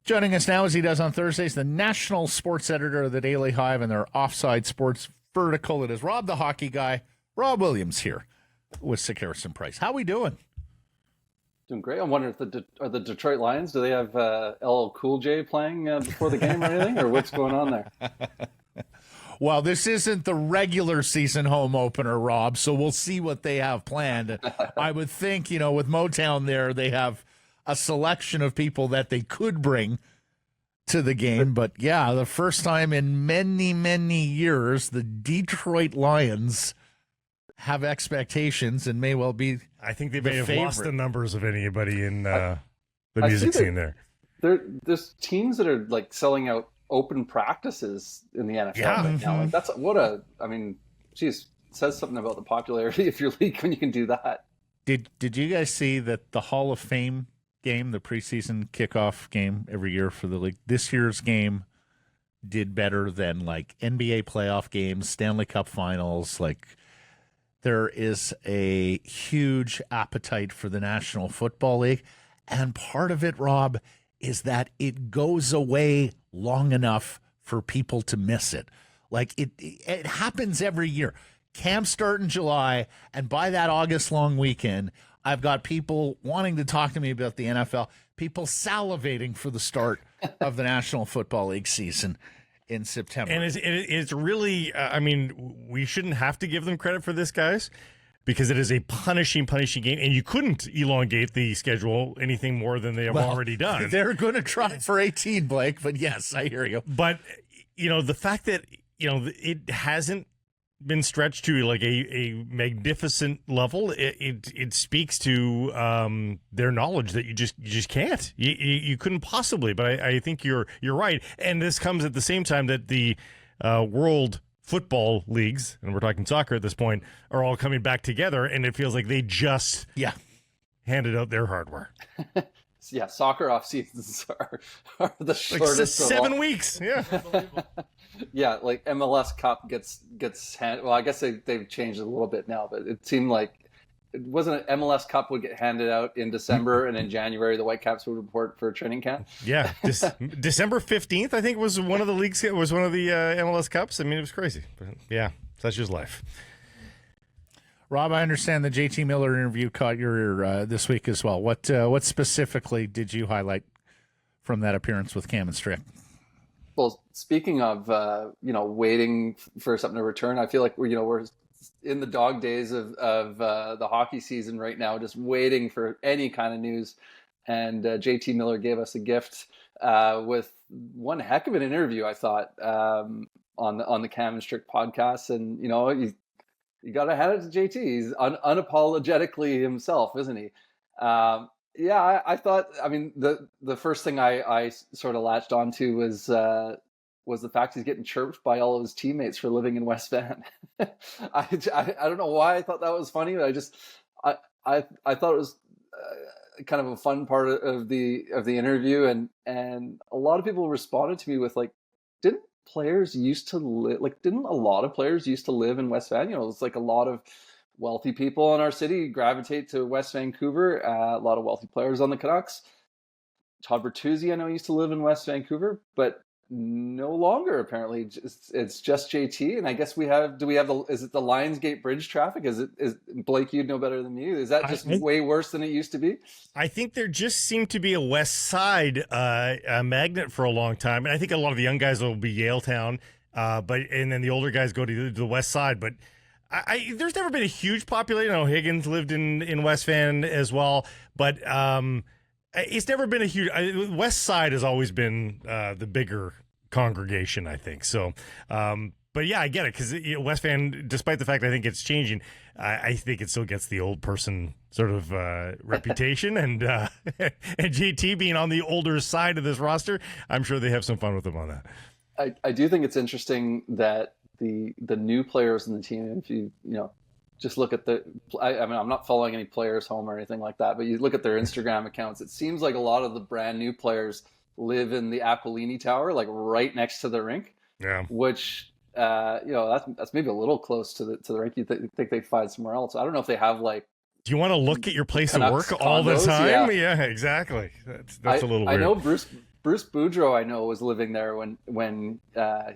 Joining us now, as he does on Thursdays, the national sports editor of the Daily Hive and their Offside Sports vertical. It is Rob the Hockey Guy, Rob Williams here with Sekeres and Price. How we doing? Doing great. I'm wondering if are the Detroit Lions, do they have LL Cool J playing before the game or anything, or what's going on there? Well, this isn't the regular season home opener, Rob, so we'll see what they have planned. I would think, with Motown there, they have a selection of people that they could bring to the game. But, yeah, the first time in many, many years, the Detroit Lions have expectations and may well be I think they may have lost the numbers of anybody in the music scene there. There's teams that are like selling out open practices in the NFL right now. Like geez, says something about the popularity of your league when you can do that. Did you guys see that the Hall of Fame game, the preseason kickoff game every year for the league, this year's game did better than like NBA playoff games, Stanley Cup finals? Like, there is a huge appetite for the National Football League. And part of it, Rob, is that it goes away long enough for people to miss it. Like, it happens every year. Camps start in July, and by that August long weekend, I've got people wanting to talk to me about the NFL, people salivating for the start of the National Football League season in September. And it's really, we shouldn't have to give them credit for this, guys, because it is a punishing game, and you couldn't elongate the schedule anything more than they have already done. They're going to try for 18, Blake, but yes, I hear you. But, the fact that, it hasn't been stretched to like a magnificent level, it speaks to their knowledge that you just can't. You couldn't possibly. But I think you're right, and this comes at the same time that the World Football Leagues, and we're talking soccer at this point, are all coming back together, and it feels like they just handed out their hardware. Yeah, soccer off seasons are the shortest. Like 7 weeks. Yeah. Yeah, like MLS Cup gets well, I guess they've changed it a little bit now, but it seemed like it wasn't an MLS Cup would get handed out in December, and in January the Whitecaps would report for a training camp. Yeah, December 15th, I think, was one of the leagues. It was one of the MLS Cups. I mean, it was crazy. But yeah, such is life. Rob, I understand the JT Miller interview caught your ear this week as well. What specifically did you highlight from that appearance with Cam and Strick? Well, speaking of waiting for something to return, I feel like we're in the dog days of the hockey season right now, just waiting for any kind of news. And JT Miller gave us a gift with one heck of an interview, I thought, on the Cam and Strick podcast. And you got to hand it to JT. He's unapologetically himself, isn't he? I thought. I mean, the first thing I sort of latched onto was the fact he's getting chirped by all of his teammates for living in West Van. I don't know why I thought that was funny, but I thought it was kind of a fun part of the interview, and a lot of people responded to me with like, didn't a lot of players used to live in West Van? It's like a lot of wealthy people in our city gravitate to West Vancouver. A lot of wealthy players on the Canucks. Todd Bertuzzi, I know, used to live in West Vancouver, but no longer apparently. It's just JT, and I guess is it the Lionsgate Bridge traffic? Is Blake, you'd know better than me? Is that just way worse than it used to be? I think there just seemed to be a West Side magnet for a long time, and I think a lot of the young guys will be Yaletown, and then the older guys go to the West Side. But there's never been a huge population. I know Higgins lived in West Van as well, but it's never been a huge. West Side has always been the bigger congregation, I think. So, but yeah, I get it, because West Van, despite the fact I think it's changing, I think it still gets the old person sort of reputation, and JT being on the older side of this roster, I'm sure they have some fun with him on that. I do think it's interesting that the new players in the team, if you just look at I'm not following any players home or anything like that, but you look at their Instagram accounts, it seems like a lot of the brand new players live in the Aquilini Tower, like right next to the rink. Yeah. Which, that's maybe a little close to the rink. You think they'd find somewhere else. I don't know if they have like. Do you want to look at your place of Canucks work all the condos? time? Yeah, exactly. That's a little weird. I know Bruce Bruce Boudreau, I know, was living there when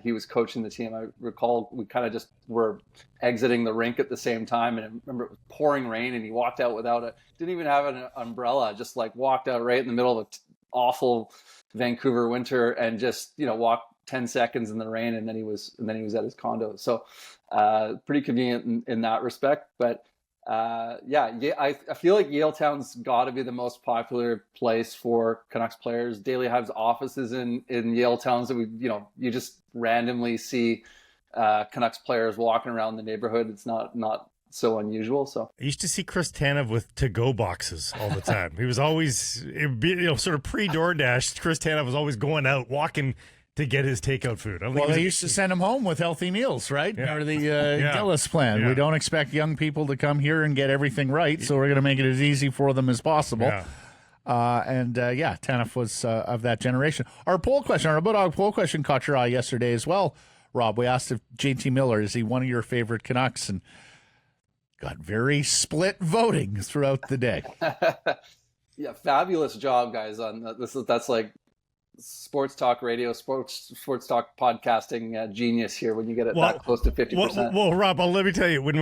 he was coaching the team. I recall we kind of just were exiting the rink at the same time, and I remember it was pouring rain, and he walked out without it. Didn't even have an umbrella. Just like walked out right in the middle of an awful Vancouver winter, and just walked 10 seconds in the rain, and then he was at his condo. So pretty convenient in that respect, but. I feel like Yaletown's got to be the most popular place for Canucks players. Daily Hive's offices in Yaletown, so you just randomly see Canucks players walking around the neighborhood. It's not so unusual. So I used to see Chris Tanev with to-go boxes all the time. He was always, sort of pre-DoorDash. Chris Tanev was always going out, walking to get his takeout food. They used to send him home with healthy meals, right? Yeah. Or the Gillis plan. Yeah. We don't expect young people to come here and get everything right, so we're going to make it as easy for them as possible. Yeah. Tanev was of that generation. Our Bulldog poll question caught your eye yesterday as well, Rob. We asked if JT Miller, is he one of your favorite Canucks? And got very split voting throughout the day. Yeah, fabulous job, guys, on this. That's like sports talk radio, sports talk podcasting genius here when you get it that close to 50%. Well, Rob, let me tell you, when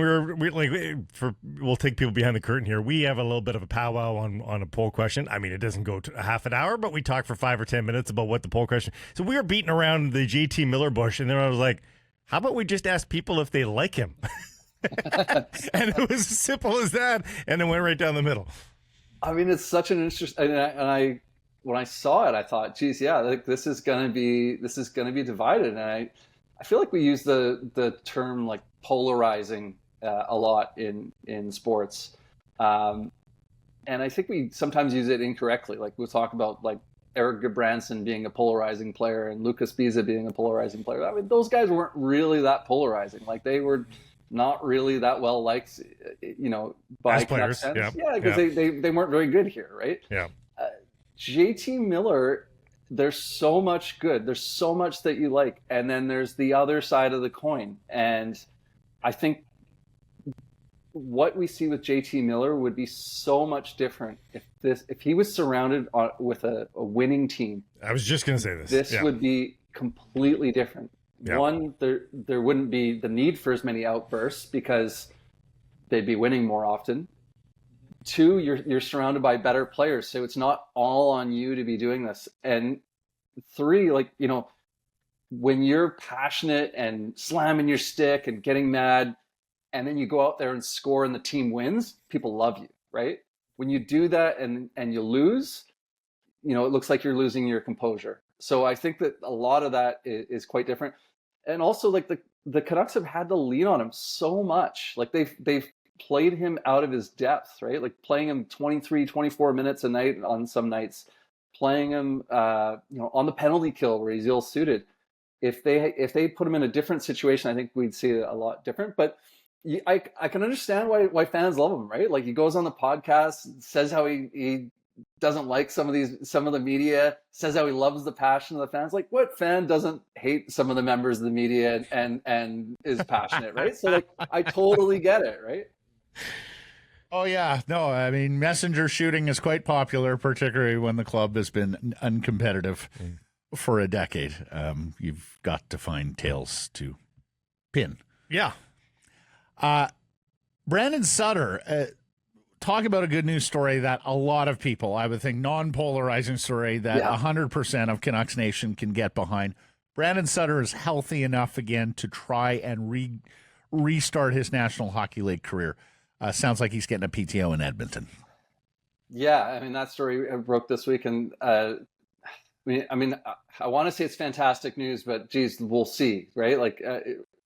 we'll take people behind the curtain here. We have a little bit of a powwow on a poll question. I mean, it doesn't go to a half an hour, but we talk for 5 or 10 minutes about what the poll question. So we were beating around the JT Miller bush, and then I was like, how about we just ask people if they like him? And it was as simple as that, and it went right down the middle. I mean, it's such an interesting, and when I saw it, I thought, geez, yeah, like this is gonna be divided. And I feel like we use the term like polarizing a lot in sports, and I think we sometimes use it incorrectly. Like we'll talk about like Eric Goodbranson being a polarizing player and Lucas Biza being a polarizing player. I mean, those guys weren't really that polarizing. Like they were not really that well liked, by players. Canucks fans. Yeah, because they weren't very good here, right? Yeah. JT Miller, there's so much good. There's so much that you like. And then there's the other side of the coin. And I think what we see with JT Miller would be so much different if he was surrounded with a winning team. I was just going to say this. This would be completely different. Yeah. One, there wouldn't be the need for as many outbursts because they'd be winning more often. Two, you're surrounded by better players, so it's not all on you to be doing this. And three, when you're passionate and slamming your stick and getting mad, and then you go out there and score and the team wins, people love you, right? When you do that and you lose, it looks like you're losing your composure. So I think that a lot of that is quite different. And also, like the Canucks have had to lean on him so much. Like they've played him out of his depth, right? Like playing him 23, 24 minutes a night on some nights, playing him, on the penalty kill where he's ill-suited. If they put him in a different situation, I think we'd see it a lot different. But I can understand why fans love him, right? Like he goes on the podcast, says how he doesn't like some of the media, says how he loves the passion of the fans. Like what fan doesn't hate some of the members of the media and is passionate, right? So like I totally get it, right? Oh, yeah. No, I mean, messenger shooting is quite popular, particularly when the club has been uncompetitive for a decade. You've got to find tails to pin. Yeah. Brandon Sutter, talk about a good news story that a lot of people, I would think, non-polarizing story that 100% of Canucks Nation can get behind. Brandon Sutter is healthy enough again to try and restart his National Hockey League career. Sounds like he's getting a PTO in Edmonton. Yeah, I mean, that story broke this week, and I want to say it's fantastic news, but geez, we'll see, right? Like,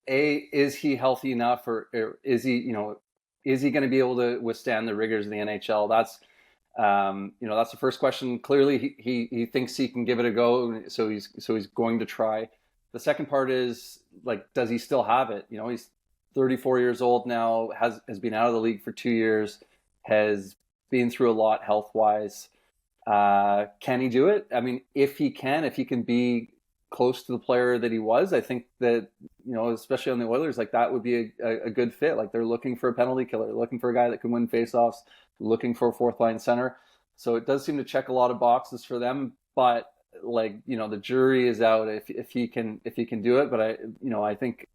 is he healthy enough, or is he going to be able to withstand the rigors of the NHL? That's the first question. Clearly, he thinks he can give it a go, so he's going to try. The second part is, like, does he still have it? He's 34 years old now, has been out of the league for 2 years, has been through a lot health-wise. Can he do it? I mean, if he can be close to the player that he was, I think that, especially on the Oilers, like that would be a good fit. Like they're looking for a penalty killer, looking for a guy that can win faceoffs, looking for a fourth line center. So it does seem to check a lot of boxes for them. But like, the jury is out if he can do it. But I think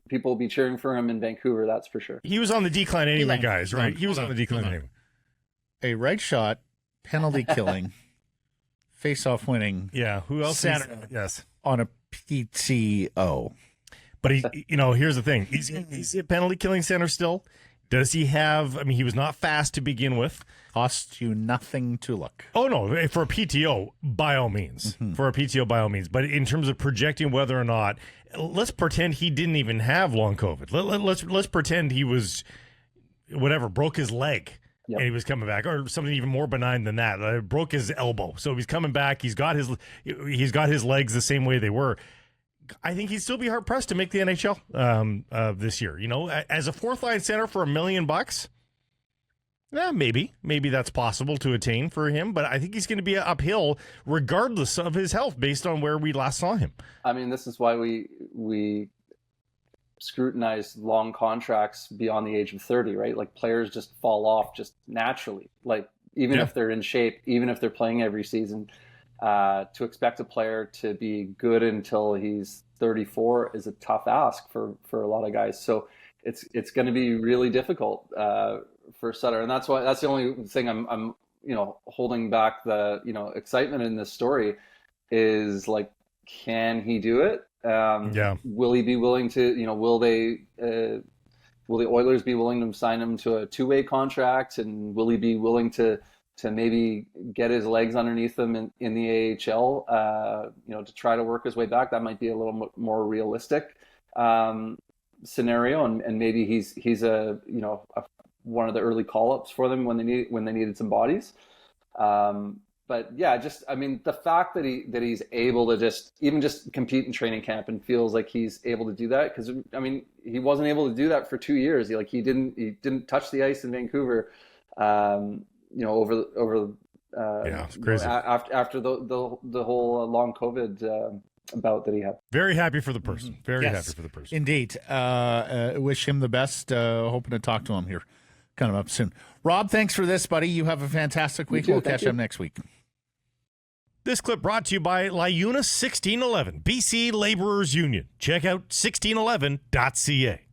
people will be cheering for him in Vancouver. That's for sure. He was on the decline anyway, guys. Right? He was on the decline anyway. A right shot, penalty killing, face-off winning. Yeah. Who else? Center. Yes. On a PTO. But here's the thing. He's a penalty killing center still. Does he have? I mean, he was not fast to begin with. Costs you nothing to look. Oh no, for a PTO, by all means. For a PTO, by all means. But in terms of projecting whether or not, let's pretend he didn't even have long COVID. Let's pretend he was broke his leg. Yep. And he was coming back, or something even more benign than that. Broke his elbow, so he's coming back. He's got his legs the same way they were. I think he'd still be hard pressed to make the NHL this year. As a fourth line center for $1 million, maybe that's possible to attain for him. But I think he's going to be uphill regardless of his health, based on where we last saw him. I mean, this is why we scrutinize long contracts beyond the age of 30, right? Like, players just fall off just naturally. Like, even if they're in shape, even if they're playing every season, to expect a player to be good until he's 34 is a tough ask for a lot of guys. So it's going to be really difficult for Sutter, and that's the only thing I'm holding back the excitement in this story is, like, can he do it? Will he be willing to, will the Oilers be willing to sign him to a 2-way contract? And will he be willing to maybe get his legs underneath him in the AHL, to try to work his way back? That might be a little more realistic scenario. And maybe he's a one of the early call-ups for them when they needed some bodies. But yeah, the fact that he's able to just compete in training camp and feels like he's able to do that, because he wasn't able to do that for 2 years. He didn't touch the ice in Vancouver, over it's crazy. After the whole long COVID bout that he had. Very happy for the person. Very happy for the person. Indeed. Wish him the best. Hoping to talk to him here coming up soon. Rob, thanks for this, buddy. You have a fantastic week. We'll catch up next week. This clip brought to you by LiUNA 1611, BC Laborers Union. Check out 1611.ca.